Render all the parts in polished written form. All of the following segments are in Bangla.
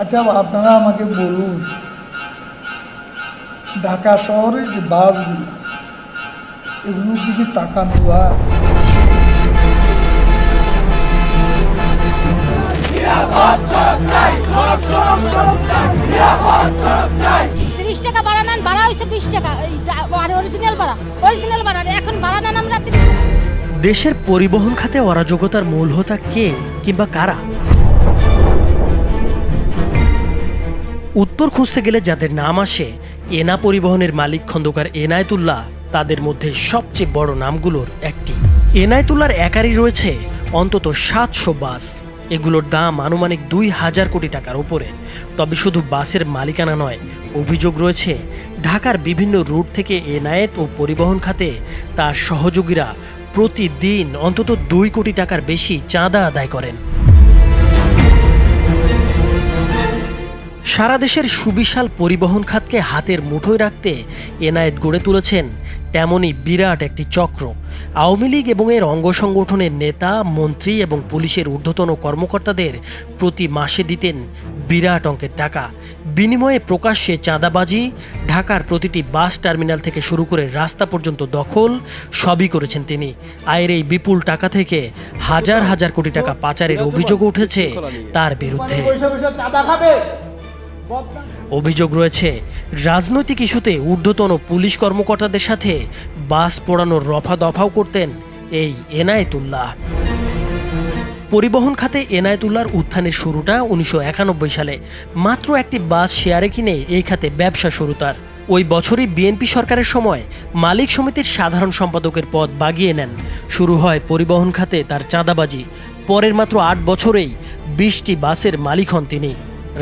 আচ্ছা, আপনারা আমাকে বলুন, ঢাকা শহরে যে বাসগুলো, এগুলোর দিকে তাকানো হয়? 30 টাকা ভাড়া নেন, ভাড়া হয়েছে 20 টাকা, আর অরিজিনাল ভাড়া এখন ভাড়া নেন আমরা 30 টাকা। দেশের পরিবহন খাতে অরাজকতার মূল হোতা কে কিংবা কারা? উত্তর খুঁজতে গেলে যাদের নাম আসে, এনা পরিবহনের মালিক খন্দকার এনায়েতুল্লাহ তাদের মধ্যে সবচেয়ে বড় নামগুলোর একটি। এনায়েতুল্লাহর একারই রয়েছে অন্তত 700 বাস। এগুলোর দাম আনুমানিক 2000 কোটি টাকার উপরে। তবে শুধু বাসের মালিকানা নয়, অভিযোগ রয়েছে ঢাকার বিভিন্ন রুট থেকে এনায়েত ও পরিবহন খাতে তার সহযোগীরা প্রতিদিন অন্তত 2 কোটি টাকার বেশি চাঁদা আদায় করেন। সারা দেশের সুবিশাল পরিবহন খাতকে হাতের মুঠোয় রাখতে এনায়েত গড়ে তুলেছেন তেমনই বিরাট একটি চক্র। আওয়ামী লীগ এবং এর অঙ্গ সংগঠনের নেতা, মন্ত্রী এবং পুলিশের ঊর্ধ্বতন কর্মকর্তাদের প্রতি মাসে দিতেন বিরাট অঙ্কের টাকা। বিনিময়ে প্রকাশ্যে চাঁদাবাজি, ঢাকার প্রতিটি বাস টার্মিনাল থেকে শুরু করে রাস্তা পর্যন্ত দখল, সবই করেছেন তিনি। আয়ের এই বিপুল টাকা থেকে হাজার হাজার কোটি টাকা পাচারের অভিযোগ উঠেছে তার বিরুদ্ধে। অভিযোগ রয়েছে রাজনৈতিক ইস্যুতে ঊর্ধ্বতন পুলিশ কর্মকর্তাদের সাথে বাস পোড়ানোর রফা দফাও করতেন এই এনায়েতুল্লাহ। পরিবহন খাতে এনায়েতুল্লাহর উত্থানের শুরুটা 1991 সালে। মাত্র একটি বাস শেয়ারে কিনে এই খাতে ব্যবসা শুরু তার। ওই বছরই বিএনপি সরকারের সময় মালিক সমিতির সাধারণ সম্পাদকের পদ বাগিয়ে নেন। শুরু হয় পরিবহন খাতে তার চাঁদাবাজি। পরের মাত্র 8 বছরেই 20টি বাসের মালিক হন তিনি।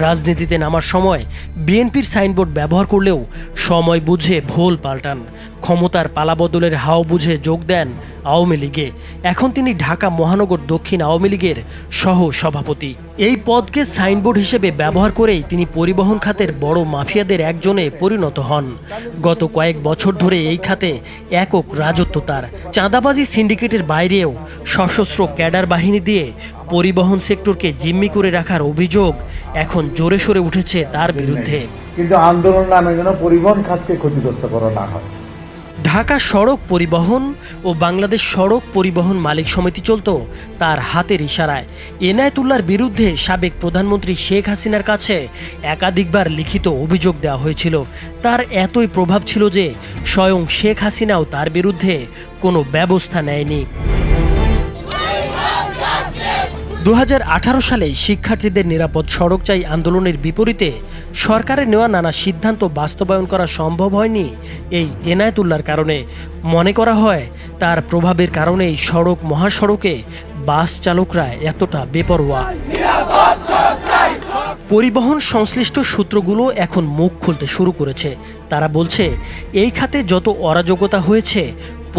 রাজনীতিতে নামার সময় বিএনপির সাইনবোর্ড ব্যবহার করলেও সময় বুঝে ভোল পাল্টান। ক্ষমতার পালাবদলের হাও বুঝে যোগ দেন আওয়ামী লীগে। এখন তিনি ঢাকা মহানগর দক্ষিণ আওয়ামী লীগের সহ সভাপতি। এই পদকে সাইনবোর্ড হিসেবে ব্যবহার করেই তিনি পরিবহন খাতের বড় মাফিয়াদের একজনে পরিণত হন। গত কয়েক বছর ধরে এই খাতে একক রাজত্ব তার। চাঁদাবাজি সিন্ডিকেটের বাইরেও সশস্ত্র ক্যাডার বাহিনী দিয়ে পরিবহন সেক্টরকে জিম্মি করে রাখার অভিযোগ এখন জোরে সোরে উঠেছে তার বিরুদ্ধে। কিন্তু আন্দোলন নামে যেন পরিবহন খাতকে ক্ষতিগ্রস্ত করা না হয়। ঢাকা সড়ক পরিবহন ও বাংলাদেশ সড়ক পরিবহন মালিক সমিতি চলত তার হাতের ইশারায়। এনায়েতুল্লাহর বিরুদ্ধে সাবেক প্রধানমন্ত্রী শেখ হাসিনার কাছে একাধিকবার লিখিত অভিযোগ দেওয়া হয়েছিল। তার এতই প্রভাব ছিল যে স্বয়ং শেখ হাসিনাও তার বিরুদ্ধে কোনো ব্যবস্থা নেয়নি। 2018 সালে শিক্ষার্থীদের নিরাপদ সড়ক চাই আন্দোলনের বিপরীতে সরকারের নেওয়া নানা সিদ্ধান্ত বাস্তবায়ন করা সম্ভব হয়নি এই এনায়েতুল্লাহর কারণে। মনে করা হয় তার প্রভাবের কারণেই সড়ক মহাসড়কে বাস চালকরা এতটা বেপরোয়া। পরিবহন সংশ্লিষ্ট সূত্রগুলো এখন মুখ খুলতে শুরু করেছে। তারা বলছে এই খাতে যত অরাজকতা হয়েছে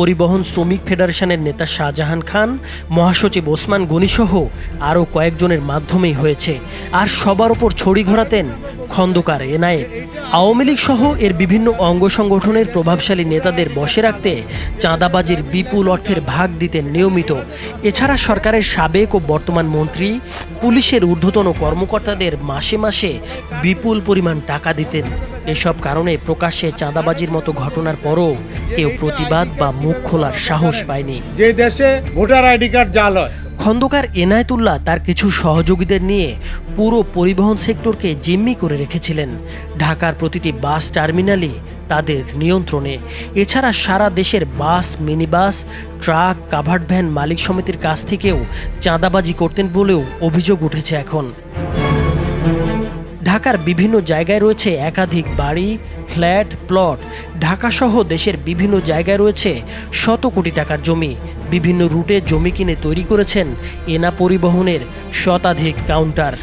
পরিবহন শ্রমিক ফেডারেশনের নেতা শাহজাহান খান, মহাসচিব ওসমান গনিসহ আরও কয়েকজনের মাধ্যমেই হয়েছে। আর সবার ওপর ছড়ি ঘোরাতেন খন্দকার এনায়েত। আওয়ামী লীগ সহ এর বিভিন্ন অঙ্গ সংগঠনের প্রভাবশালী নেতাদের বশে রাখতে চাঁদাবাজির বিপুল অর্থের ভাগ দিতেন নিয়মিত। এছাড়া সরকারের সাবেক ও বর্তমান মন্ত্রী, পুলিশের ঊর্ধ্বতন কর্মকর্তাদের মাসে মাসে বিপুল পরিমাণ টাকা দিতেন। এসব কারণে প্রকাশ্যে চাঁদাবাজির মতো ঘটনার পরও কেউ প্রতিবাদ বা মুখ খোলার সাহস পায়নি। যে দেশে ভোটার আইডি কার্ড জাল হয়। খন্দকার এনায়েতুল্লাহ তার কিছু সহযোগীদের নিয়ে পুরো পরিবহন সেক্টরকে জিম্মি করে রেখেছিলেন। ঢাকার প্রতিটি বাস টার্মিনালই তাদের নিয়ন্ত্রণে। এছাড়া সারা দেশের বাস, মিনিবাস, ট্রাক, কাভার্ড ভ্যান মালিক সমিতির কাছ থেকেও চাঁদাবাজি করতেন বলেও অভিযোগ উঠেছে এখন। ঢাকার বিভিন্ন জায়গায় রয়েছে একাধিক বাড়ি, ফ্ল্যাট, প্লট। ঢাকাসহ দেশের বিভিন্ন জায়গায় রয়েছে শত কোটি টাকার জমি। বিভিন্ন রুটে জমি কিনে তৈরি করেছেন এনা পরিবহনের শতাধিক কাউন্টার।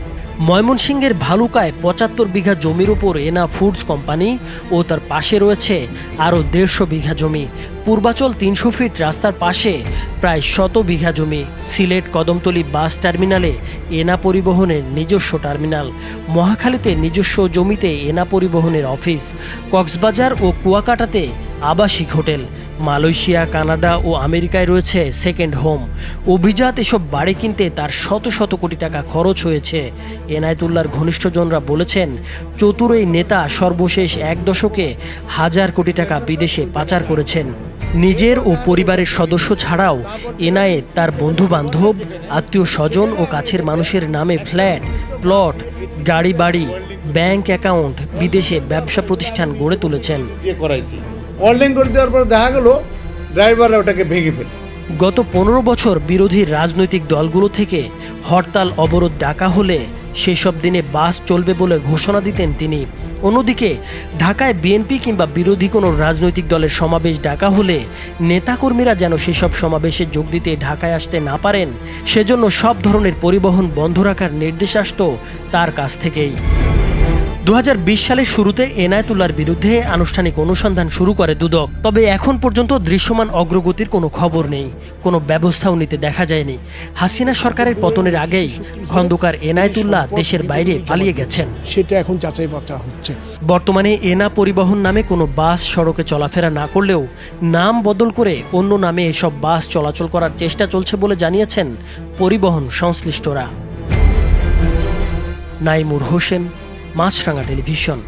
ময়মনসিংহের ভালুকায় 75 বিঘা জমির উপর এনা ফুডস কোম্পানি ও তার পাশে রয়েছে আরও 150 বিঘা জমি। পূর্বাচল 300 ফিট রাস্তার পাশে প্রায় 100 বিঘা জমি। সিলেট কদমতলী বাস টার্মিনালে এনা পরিবহনের নিজস্ব টার্মিনাল। মহাখালীতে নিজস্ব জমিতে এনা পরিবহনের অফিস। কক্সবাজার ও কুয়াকাটাতে আবাসিক হোটেল। মালয়েশিয়া, কানাডা ও আমেরিকায় রয়েছে সেকেন্ড হোম। অভিজাত এসব বাড়ি কিনতে তার শত শত কোটি টাকা খরচ হয়েছে। এনায়েতুল্লাহর ঘনিষ্ঠজনরা বলেছেন, চতুর এই নেতা সর্বশেষ 1 দশকে 1000 কোটি টাকা বিদেশে পাচার করেছেন। নিজের ও পরিবারের সদস্য ছাড়াও এনায়েত তার বন্ধু বান্ধব, আত্মীয় স্বজন ও কাছের মানুষের নামে ফ্ল্যাট, প্লট, গাড়ি বাড়ি, ব্যাংক অ্যাকাউন্ট, বিদেশে ব্যবসা প্রতিষ্ঠান গড়ে তুলেছেন। দিয়ে করাইছি ওয়েল্ডিং করে দেওয়ার পর দেখা গেল ড্রাইভাররা ওটাকে ভেঙে ফেলে। গত 15 বছর বিরোধী রাজনৈতিক দলগুলো থেকে হরতাল অবরোধ ডাকা হলে সেসব দিনে বাস চলবে বলে ঘোষণা দিতেন তিনি। অন্যদিকে ঢাকায় বিএনপি কিংবা বিরোধী কোনো রাজনৈতিক দলের সমাবেশ ডাকা হলে নেতাকর্মীরা যেন সেসব সমাবেশে যোগ দিতে ঢাকায় আসতে না পারেন, সেজন্য সব ধরনের পরিবহন বন্ধ রাখার নির্দেশ আসতো তার কাছ থেকেই। 2020 সালের শুরুতে এনায়েতুল্লাহর বিরুদ্ধে আনুষ্ঠানিক অনুসন্ধান শুরু করে দুদক। তবে এখন পর্যন্ত দৃশ্যমান অগ্রগতির কোনো খবর নেই, কোনো ব্যবস্থাও নিতে দেখা যায়নি। হাসিনা সরকারের পতনের আগেই খন্দকার এনায়েতুল্লাহ দেশের বাইরে পালিয়ে গেছেন। সেটা এখন যাচাই বাছা হচ্ছে। বর্তমানে এনা পরিবহন নামে কোনো বাস সড়কে চলাফেরা না করলেও নাম বদল করে অন্য নামে এসব বাস চলাচল করার চেষ্টা চলছে বলে জানিয়েছেন পরিবহন সংশ্লিষ্টরা। নাইমুর হোসেন, মাছরাঙা টেলিভিশন।